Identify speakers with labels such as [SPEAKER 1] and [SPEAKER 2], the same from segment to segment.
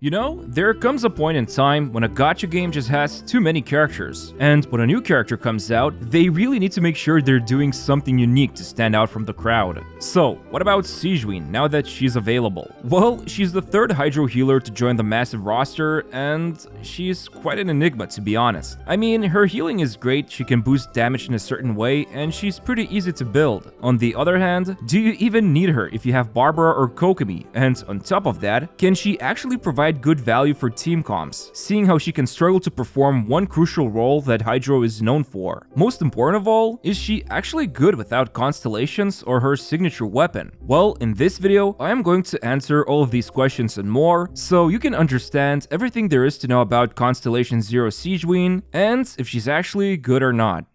[SPEAKER 1] You know, there comes a point in time when a gacha game just has too many characters, and when a new character comes out, they really need to make sure they're doing something unique to stand out from the crowd. So, what about Sigewinne now that she's available? Well, she's the third Hydro healer to join the massive roster, and she's quite an enigma to be honest. I mean, her healing is great, she can boost damage in a certain way, and she's pretty easy to build. On the other hand, do you even need her if you have Barbara or Kokomi? And on top of that, can she actually provide good value for team comps, seeing how she can struggle to perform one crucial role that Hydro is known for? Most important of all, is she actually good without Constellations or her signature weapon? Well, in this video, I am going to answer all of these questions and more, so you can understand everything there is to know about Constellation Zero Sigewinne, and if she's actually good or not.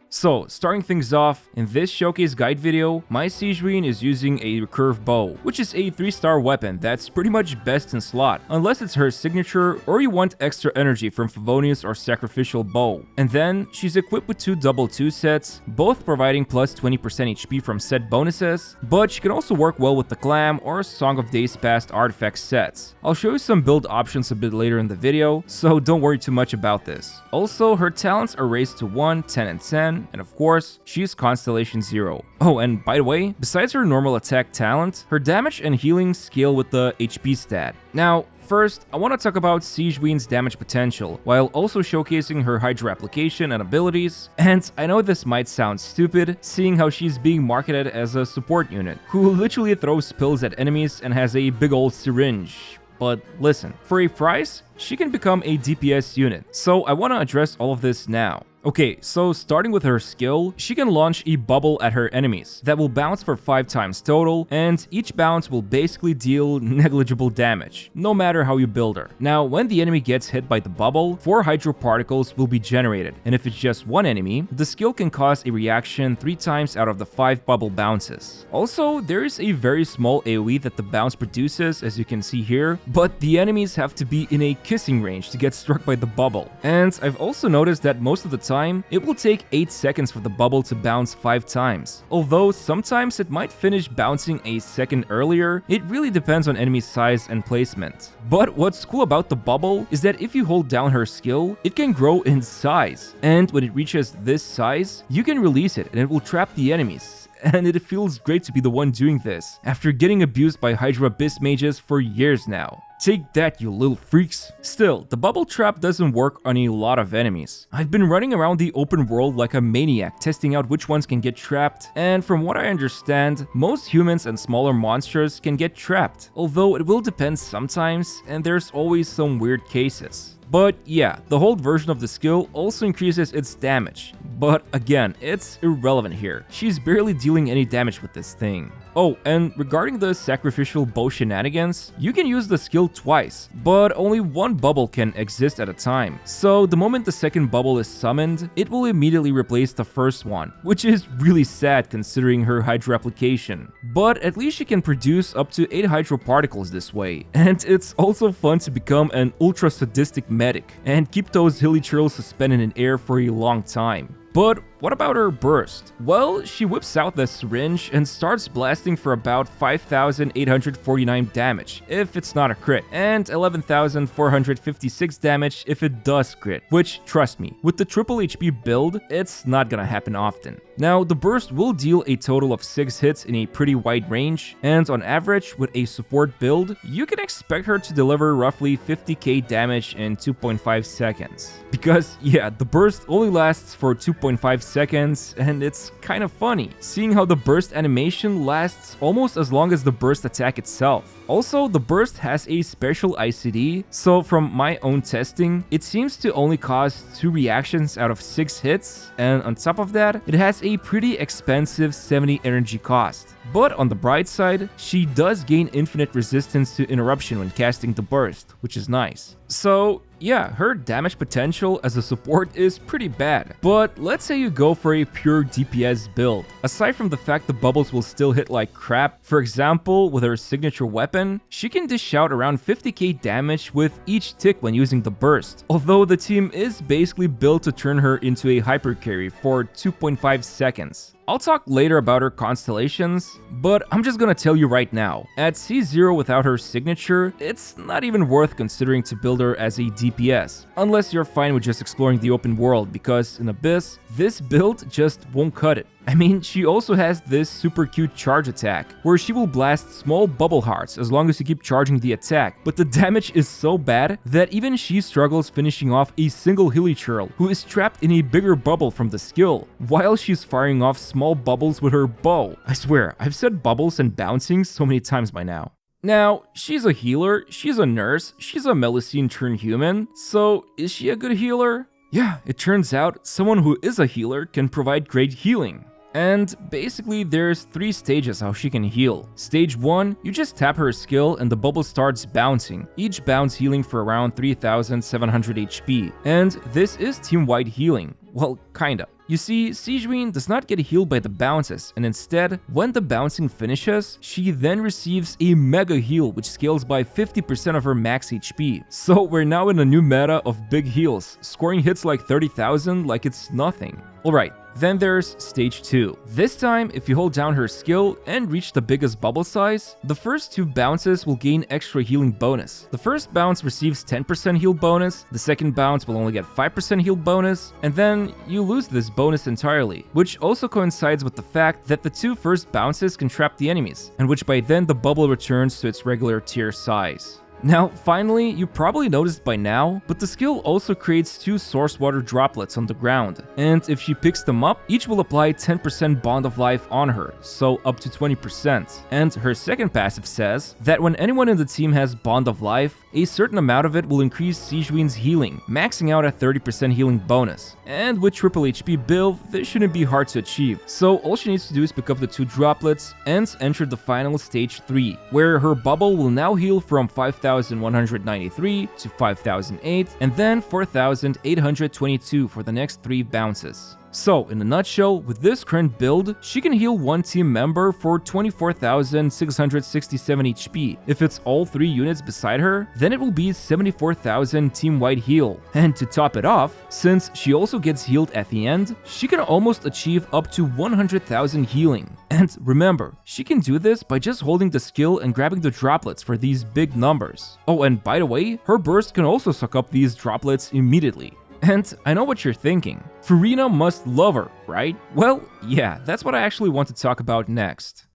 [SPEAKER 1] So, starting things off, in this showcase guide video, my Sigewinne is using a Recurve Bow, which is a 3-star weapon that's pretty much best in slot, unless it's her signature or you want extra energy from Favonius or Sacrificial Bow. And then, she's equipped with 2 double 2 sets, both providing plus 20% HP from set bonuses, but she can also work well with the Clam or Song of Days Past artifact sets. I'll show you some build options a bit later in the video, so don't worry too much about this. Also, her talents are raised to 1, 10, and 10, and of course, she's Constellation Zero. Oh, and by the way, besides her normal attack talent, her damage and healing scale with the HP stat. Now, first, I want to talk about Sigewinne's damage potential, while also showcasing her Hydro application and abilities. And I know this might sound stupid, seeing how she's being marketed as a support unit, who literally throws pills at enemies and has a big old syringe. But listen, for a price, she can become a DPS unit, so I want to address all of this now. Okay, so starting with her skill, she can launch a bubble at her enemies that will bounce for 5 times total, and each bounce will basically deal negligible damage, no matter how you build her. Now, when the enemy gets hit by the bubble, 4 Hydro particles will be generated, and if it's just one enemy, the skill can cause a reaction 3 times out of the 5 bubble bounces. Also, there is a very small AoE that the bounce produces, as you can see here, but the enemies have to be in a kissing range to get struck by the bubble. And I've also noticed that most of the time, it will take 8 seconds for the bubble to bounce 5 times. Although sometimes it might finish bouncing a second earlier, it really depends on enemy size and placement. But what's cool about the bubble is that if you hold down her skill, it can grow in size. And when it reaches this size, you can release it and it will trap the enemies. And it feels great to be the one doing this, after getting abused by Hydra Abyss mages for years now. Take that, you little freaks. Still, the bubble trap doesn't work on a lot of enemies. I've been running around the open world like a maniac, testing out which ones can get trapped, and from what I understand, most humans and smaller monsters can get trapped, although it will depend sometimes, and there's always some weird cases. But yeah, the hold version of the skill also increases its damage, but again, it's irrelevant here. She's barely dealing any damage with this thing. Oh, and regarding the Sacrificial Bow shenanigans, you can use the skill twice, but only one bubble can exist at a time. So the moment the second bubble is summoned, it will immediately replace the first one, which is really sad considering her Hydro application. But at least she can produce up to 8 Hydro particles this way. And it's also fun to become an ultra sadistic medic and keep those hilly churls suspended in air for a long time. But what about her burst? Well, she whips out the syringe and starts blasting for about 5,849 damage if it's not a crit, and 11,456 damage if it does crit, which, trust me, with the triple HP build, it's not gonna happen often. Now, the burst will deal a total of 6 hits in a pretty wide range, and on average, with a support build, you can expect her to deliver roughly 50k damage in 2.5 seconds. Because, yeah, the burst only lasts for 2.5 seconds, and it's kind of funny, seeing how the burst animation lasts almost as long as the burst attack itself. Also, the burst has a special ICD, so from my own testing, it seems to only cause 2 reactions out of 6 hits, and on top of that, it has a pretty expensive 70 energy cost. But on the bright side, she does gain infinite resistance to interruption when casting the burst, which is nice. So yeah, her damage potential as a support is pretty bad, but let's say you go for a pure DPS build. Aside from the fact the bubbles will still hit like crap, for example, with her signature weapon, she can dish out around 50k damage with each tick when using the burst, although the team is basically built to turn her into a hyper carry for 2.5 seconds. I'll talk later about her constellations, but I'm just gonna tell you right now, at C0 without her signature, it's not even worth considering to build her as a DPS, unless you're fine with just exploring the open world, because in Abyss, this build just won't cut it. I mean, she also has this super cute charge attack, where she will blast small bubble hearts as long as you keep charging the attack, but the damage is so bad that even she struggles finishing off a single Hilichurl, who is trapped in a bigger bubble from the skill, while she's firing off small bubbles with her bow. I swear, I've said bubbles and bouncing so many times by now. Now, she's a healer, she's a nurse, she's a Melusine turned human, so is she a good healer? Yeah, it turns out someone who is a healer can provide great healing. And basically, there's 3 stages how she can heal. Stage 1, you just tap her skill and the bubble starts bouncing, each bounce healing for around 3700 HP. And this is team-wide healing. Well, kinda. You see, Sigewinne does not get healed by the bounces, and instead, when the bouncing finishes, she then receives a mega heal which scales by 50% of her max HP. So we're now in a new meta of big heals, scoring hits like 30,000 like it's nothing. Alright, then there's stage 2. This time, if you hold down her skill and reach the biggest bubble size, the first 2 bounces will gain extra healing bonus. The first bounce receives 10% heal bonus, the second bounce will only get 5% heal bonus, and then you lose this bonus entirely, which also coincides with the fact that the 2 first bounces can trap the enemies, and which by then the bubble returns to its regular tier size. Now, finally, you probably noticed by now, but the skill also creates 2 source water droplets on the ground, and if she picks them up, each will apply 10% bond of life on her, so up to 20%. And her second passive says that when anyone in the team has bond of life, a certain amount of it will increase Sigewinne's healing, maxing out at 30% healing bonus. And with triple HP build, this shouldn't be hard to achieve, so all she needs to do is pick up the 2 droplets and enter the final stage 3, where her bubble will now heal from 5,193 to 5,008, and then 4,822 for the next 3 bounces. So, in a nutshell, with this current build, she can heal one team member for 24,667 HP. If it's all 3 units beside her, then it will be 74,000 team-wide heal. And to top it off, since she also gets healed at the end, she can almost achieve up to 100,000 healing. And remember, she can do this by just holding the skill and grabbing the droplets for these big numbers. Oh, and by the way, her burst can also suck up these droplets immediately. And I know what you're thinking. Furina must love her, right? Well, yeah, that's what I actually want to talk about next.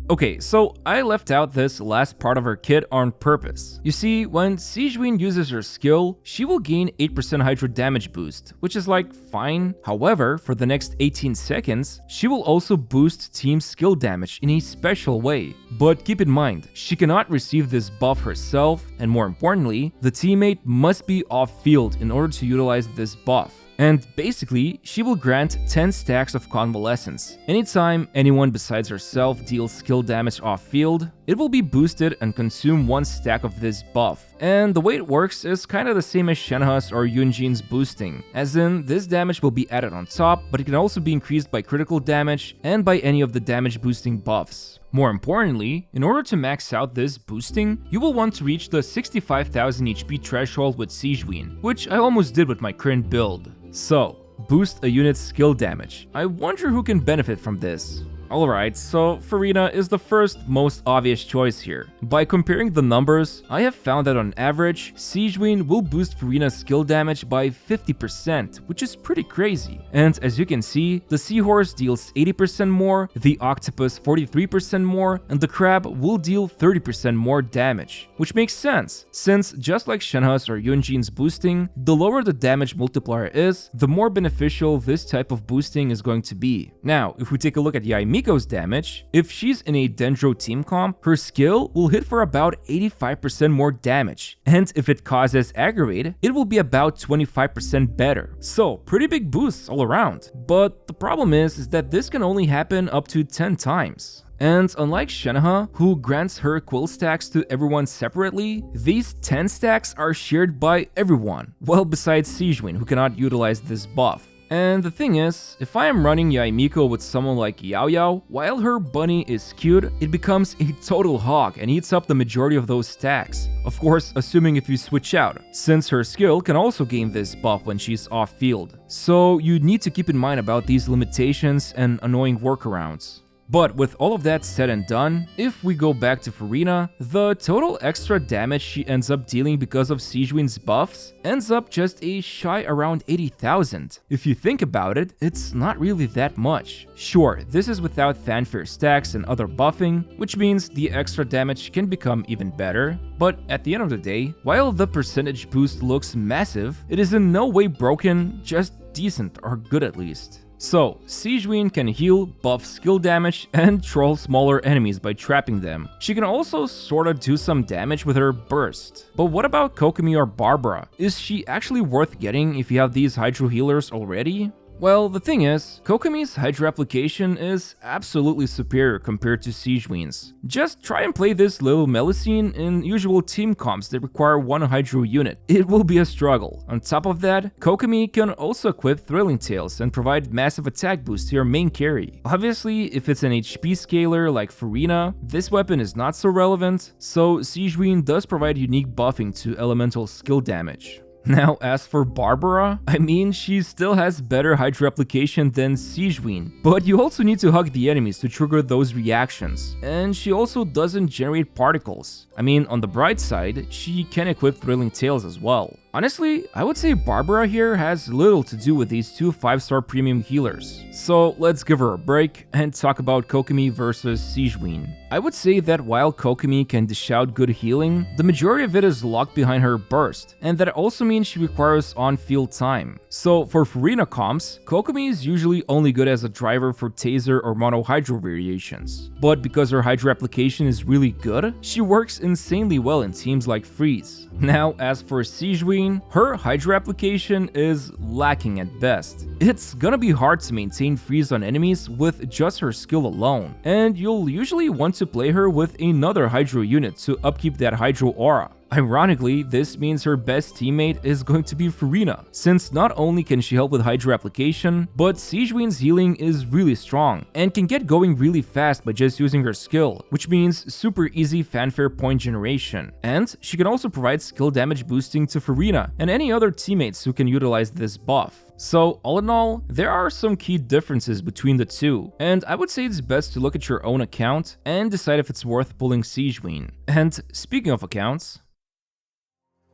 [SPEAKER 1] Okay, so I left out this last part of her kit on purpose. You see, when Sigewinne uses her skill, she will gain 8% Hydro damage boost, which is like fine. However, for the next 18 seconds, she will also boost team skill damage in a special way. But keep in mind, she cannot receive this buff herself, and more importantly, the teammate must be off-field in order to utilize this buff. And basically, she will grant 10 stacks of Convalescence. Anytime anyone besides herself deals skill damage off-field, it will be boosted and consume 1 stack of this buff. And the way it works is kinda the same as Shenhe's or Yunjin's boosting, as in, this damage will be added on top, but it can also be increased by critical damage and by any of the damage boosting buffs. More importantly, in order to max out this boosting, you will want to reach the 65,000 HP threshold with Sigewinne, which I almost did with my current build. So, boost a unit's skill damage. I wonder who can benefit from this. Alright, so Furina is the first most obvious choice here. By comparing the numbers, I have found that on average, Sigewinne will boost Furina's skill damage by 50%, which is pretty crazy. And as you can see, the Seahorse deals 80% more, the Octopus 43% more, and the Crab will deal 30% more damage. Which makes sense, since just like Shenhe's or Yunjin's boosting, the lower the damage multiplier is, the more beneficial this type of boosting is going to be. Now, if we take a look at Miko's damage, if she's in a Dendro team comp, her skill will hit for about 85% more damage, and if it causes Aggravate, it will be about 25% better. So, pretty big boosts all around. But the problem is that this can only happen up to 10 times. And unlike Shenhe, who grants her quill stacks to everyone separately, these 10 stacks are shared by everyone, well besides Sigewinne, who cannot utilize this buff. And the thing is, if I am running Yaimiko with someone like Yao Yao, while her bunny is cute, it becomes a total hog and eats up the majority of those stacks. Of course, assuming if you switch out, since her skill can also gain this buff when she's off field. So you need to keep in mind about these limitations and annoying workarounds. But with all of that said and done, if we go back to Furina, the total extra damage she ends up dealing because of Sigewinne's buffs ends up just a shy around 80,000. If you think about it, it's not really that much. Sure, this is without fanfare stacks and other buffing, which means the extra damage can become even better. But at the end of the day, while the percentage boost looks massive, it is in no way broken, just decent or good at least. So, Sigewinne can heal, buff skill damage, and troll smaller enemies by trapping them. She can also sorta do some damage with her burst. But what about Kokomi or Barbara? Is she actually worth getting if you have these hydro healers already? Well, the thing is, Kokomi's Hydro application is absolutely superior compared to Sigewinne's. Just try and play this little Melusine in usual team comps that require one Hydro unit. It will be a struggle. On top of that, Kokomi can also equip Thrilling Tales and provide massive attack boost to your main carry. Obviously, if it's an HP scaler like Furina, this weapon is not so relevant, so Sigewinne does provide unique buffing to elemental skill damage. Now, as for Barbara, I mean, she still has better Hydro application than Sigewinne, but you also need to hug the enemies to trigger those reactions, and she also doesn't generate particles. I mean, on the bright side, she can equip Thrilling Tales as well. Honestly, I would say Barbara here has little to do with these two 5-star premium healers. So let's give her a break and talk about Kokomi versus Sigewinne. I would say that while Kokomi can dish out good healing, the majority of it is locked behind her burst, and that also means she requires on-field time. So for Furina comps, Kokomi is usually only good as a driver for Taser or Mono Hydro variations. But because her Hydro application is really good, she works insanely well in teams like Freeze. Now, as for Sigewinne, her Hydro application is lacking at best. It's gonna be hard to maintain freeze on enemies with just her skill alone, and you'll usually want to play her with another Hydro unit to upkeep that Hydro aura. Ironically, this means her best teammate is going to be Furina, since not only can she help with Hydro application, but Sigewinne's healing is really strong, and can get going really fast by just using her skill, which means super easy fanfare point generation. And she can also provide skill damage boosting to Furina and any other teammates who can utilize this buff. So, all in all, there are some key differences between the two, and I would say it's best to look at your own account and decide if it's worth pulling Sigewinne. And speaking of accounts,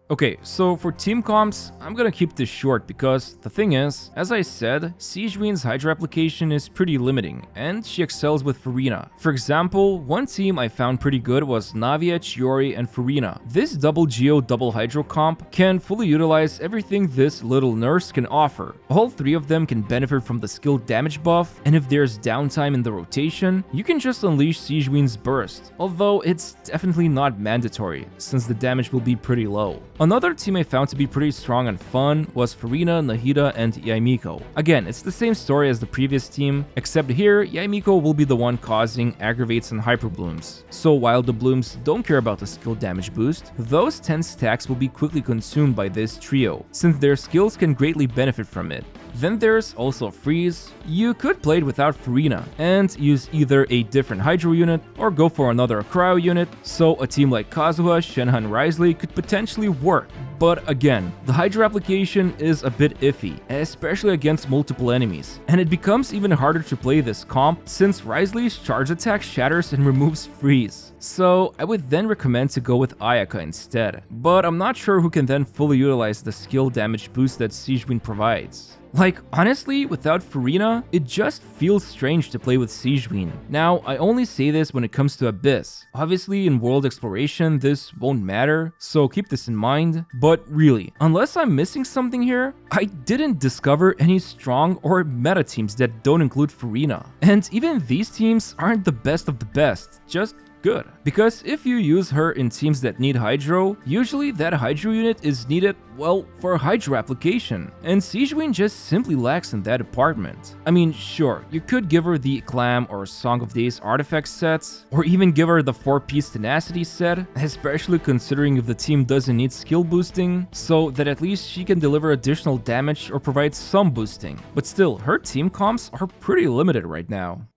[SPEAKER 1] okay, so for team comps, I'm gonna keep this short because the thing is, as I said, Sigewinne's Hydro application is pretty limiting, and she excels with Furina. For example, one team I found pretty good was Navia, Chiori, and Furina. This double Geo double Hydro comp can fully utilize everything this little nurse can offer. All three of them can benefit from the skill damage buff, and if there's downtime in the rotation, you can just unleash Sigewinne's burst, although it's definitely not mandatory, since the damage will be pretty low. Another team I found to be pretty strong and fun was Furina, Nahida, and Yaimiko. Again, it's the same story as the previous team, except here, Yaimiko will be the one causing aggravates and hyperblooms. So while the blooms don't care about the skill damage boost, those 10 stacks will be quickly consumed by this trio, since their skills can greatly benefit from it. Then there's also Freeze. You could play it without Furina and use either a different Hydro unit or go for another Cryo unit, so a team like Kazuha, Shenhe, and Wriothesley could potentially work. But again, the Hydro application is a bit iffy, especially against multiple enemies, and it becomes even harder to play this comp since Wriothesley's charge attack shatters and removes freeze. So I would then recommend to go with Ayaka instead, but I'm not sure who can then fully utilize the skill damage boost that Sigewinne provides. Like, honestly, without Furina, it just feels strange to play with Sigewinne. Now, I only say this when it comes to Abyss. Obviously, in world exploration, this won't matter, so keep this in mind. But really, unless I'm missing something here, I didn't discover any strong or meta teams that don't include Furina. And even these teams aren't the best of the best, just good. Because if you use her in teams that need Hydro, usually that Hydro unit is needed, well, for a Hydro application, and Sigewinne just simply lacks in that department. I mean, sure, you could give her the Clam or Song of Days artifact sets, or even give her the 4-piece Tenacity set, especially considering if the team doesn't need skill boosting, so that at least she can deliver additional damage or provide some boosting. But still, her team comps are pretty limited right now.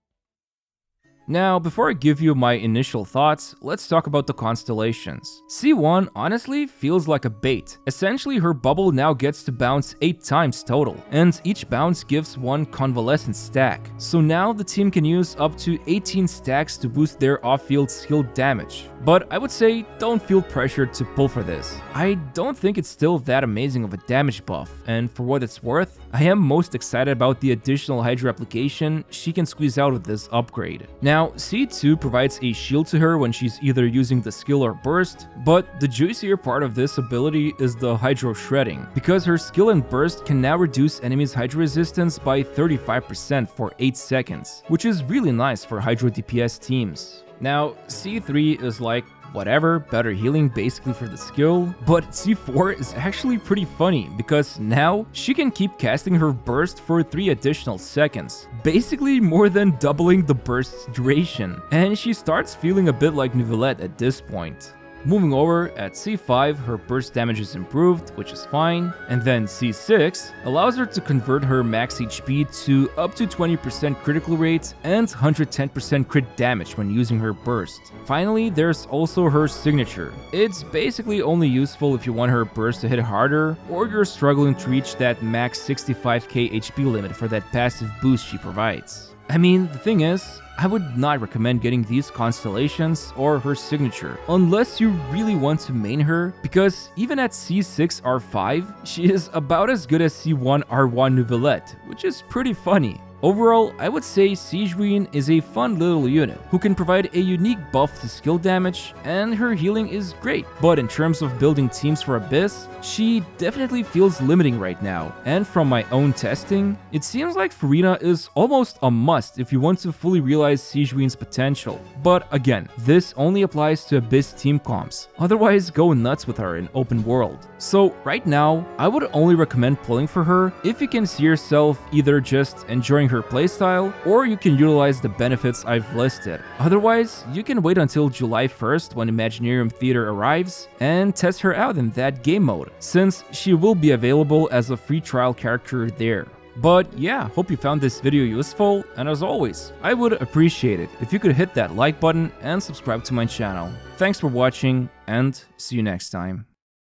[SPEAKER 1] Now, before I give you my initial thoughts, let's talk about the Constellations. C1 honestly feels like a bait. Essentially, her bubble now gets to bounce 8 times total, and each bounce gives 1 convalescent stack. So now the team can use up to 18 stacks to boost their off-field skill damage. But I would say don't feel pressured to pull for this. I don't think it's still that amazing of a damage buff, and for what it's worth, I am most excited about the additional Hydro application she can squeeze out with this upgrade. Now, C2 provides a shield to her when she's either using the skill or burst, but the juicier part of this ability is the Hydro shredding, because her skill and burst can now reduce enemies' Hydro resistance by 35% for 8 seconds, which is really nice for Hydro DPS teams. Now, C3 is like, whatever, better healing basically for the skill, but C4 is actually pretty funny because now she can keep casting her burst for 3 additional seconds, basically more than doubling the burst's duration, and she starts feeling a bit like Neuvillette at this point. Moving over, at C5, her burst damage is improved, which is fine, and then C6 allows her to convert her max HP to up to 20% critical rate and 110% crit damage when using her burst. Finally, there's also her signature. It's basically only useful if you want her burst to hit harder, or you're struggling to reach that max 65k HP limit for that passive boost she provides. I mean, the thing is, I would not recommend getting these Constellations or her signature unless you really want to main her, because even at C6 R5, she is about as good as C1 R1 Neuvillette, which is pretty funny. Overall, I would say Sigewinne is a fun little unit who can provide a unique buff to skill damage, and her healing is great. But in terms of building teams for Abyss, she definitely feels limiting right now, and from my own testing, it seems like Furina is almost a must if you want to fully realize Sigewinne's potential. But again, this only applies to Abyss team comps, otherwise go nuts with her in open world. So right now, I would only recommend pulling for her if you can see yourself either just enjoying her playstyle, or you can utilize the benefits I've listed. Otherwise, you can wait until July 1st when Imaginarium Theater arrives and test her out in that game mode, since she will be available as a free trial character there. But yeah, hope you found this video useful, and as always, I would appreciate it if you could hit that like button and subscribe to my channel. Thanks for watching, and see you next time.